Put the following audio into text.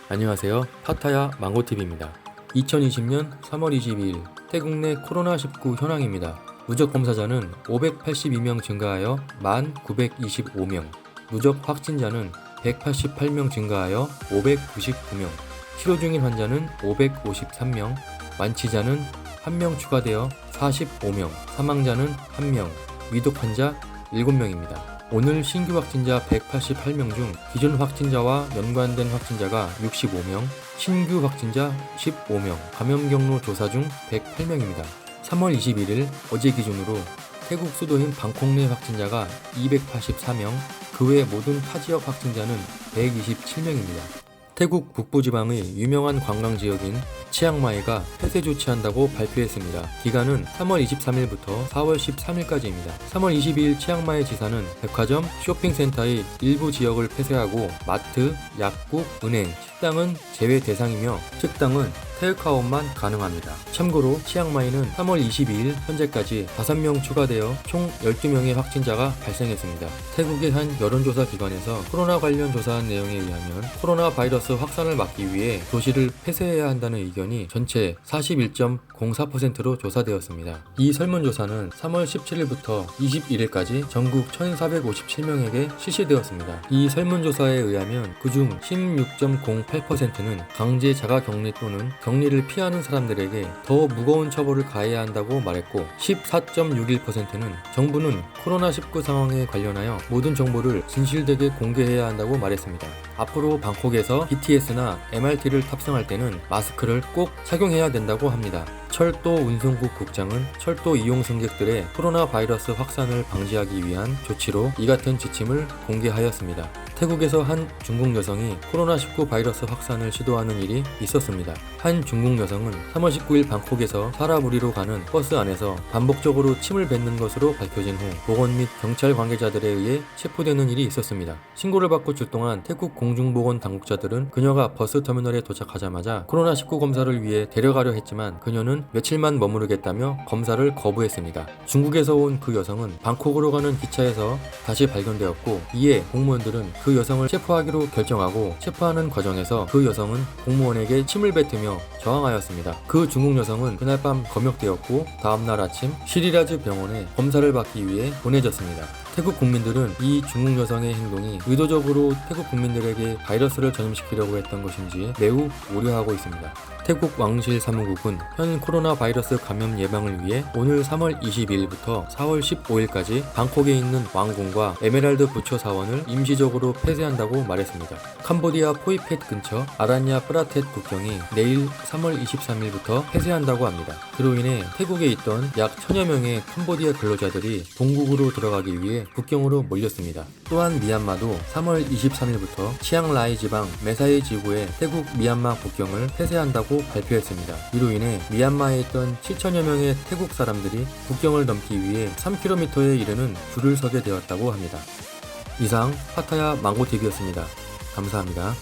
안녕하세요. 파타야 망고TV입니다. 2020년 3월 22일 태국 내 코로나19 현황입니다. 누적 검사자는 582명 증가하여 1,925명, 누적 확진자는 188명 증가하여 599명, 치료 중인 환자는 553명, 완치자는 1명 추가되어 45명, 사망자는 1명, 위독 환자 7명입니다. 오늘 신규 확진자 188명 중 기존 확진자와 연관된 확진자가 65명, 신규 확진자 15명, 감염 경로 조사 중 108명입니다. 3월 21일 어제 기준으로 태국 수도인 방콕 내 확진자가 284명, 그 외 모든 타 지역 확진자는 127명입니다. 태국 북부지방의 유명한 관광지역인 치앙마이가 폐쇄 조치한다고 발표했습니다. 기간은 3월 23일부터 4월 13일까지입니다. 3월 22일 치앙마이 지사는 백화점, 쇼핑센터의 일부 지역을 폐쇄하고 마트, 약국, 은행, 식당은 제외 대상이며 식당은 테이크아웃만 가능합니다. 참고로 치앙마이는 3월 22일 현재까지 5명 추가되어 총 12명의 확진자가 발생했습니다. 태국의 한 여론조사 기관에서 코로나 관련 조사한 내용에 의하면 코로나 바이러스 확산을 막기 위해 도시를 폐쇄해야 한다는 의견이 전체 41.04%로 조사되었습니다. 이 설문조사는 3월 17일부터 21일까지 전국 1,457명에게 실시되었습니다. 이 설문조사에 의하면 그중 16.08%는 강제 자가격리 또는 격리를 피하는 사람들에게 더 무거운 처벌을 가해야 한다고 말했고 14.61%는 정부는 코로나19 상황에 관련하여 모든 정보를 진실되게 공개해야 한다고 말했습니다. 앞으로 방콕에서 BTS나 MRT를 탑승할 때는 마스크를 꼭 착용해야 된다고 합니다. 철도 운송국 국장은 철도 이용 승객들의 코로나 바이러스 확산을 방지하기 위한 조치로 이 같은 지침을 공개하였습니다. 태국에서 한 중국 여성이 코로나19 바이러스 확산을 시도하는 일이 있었습니다. 한 중국 여성은 3월 19일 방콕에서 사라부리로 가는 버스 안에서 반복적으로 침을 뱉는 것으로 밝혀진 후 보건 및 경찰 관계자들에 의해 체포되는 일이 있었습니다. 신고를 받고 출동한 태국 공중보건 당국자들은 그녀가 버스 터미널에 도착하자마자 코로나19 검사를 위해 데려가려 했지만 그녀는 며칠만 머무르겠다며 검사를 거부했습니다. 중국에서 온 그 여성은 방콕으로 가는 기차에서 다시 발견되었고 이에 공무원들은 그 여성을 체포하기로 결정하고 체포하는 과정에서 그 여성은 공무원에게 침을 뱉으며 저항하였습니다. 그 중국 여성은 그날 밤 검역되었고 다음날 아침 시리라즈 병원에 검사를 받기 위해 보내졌습니다. 태국 국민들은 이 중국 여성의 행동이 의도적으로 태국 국민들에게 바이러스를 전염시키려고 했던 것인지 매우 우려하고 있습니다. 태국 왕실 사무국은 현 코로나 바이러스 감염 예방을 위해 오늘 3월 22일부터 4월 15일까지 방콕에 있는 왕궁과 에메랄드 부처 사원을 임시적으로 폐쇄한다고 말했습니다. 캄보디아 포이펫 근처 아라냐 프라텟 국경이 내일 3월 23일부터 폐쇄한다고 합니다. 그로 인해 태국에 있던 약 1000여 명의 캄보디아 근로자들이 본국으로 들어가기 위해 국경으로 몰렸습니다. 또한 미얀마도 3월 23일부터 치앙라이 지방 메사이 지구의 태국 미얀마 국경을 폐쇄한다고 발표했습니다. 이로 인해 미얀마에 있던 7천여 명의 태국 사람들이 국경을 넘기 위해 3km에 이르는 줄을 서게 되었다고 합니다. 이상 파타야 망고TV였습니다. 감사합니다.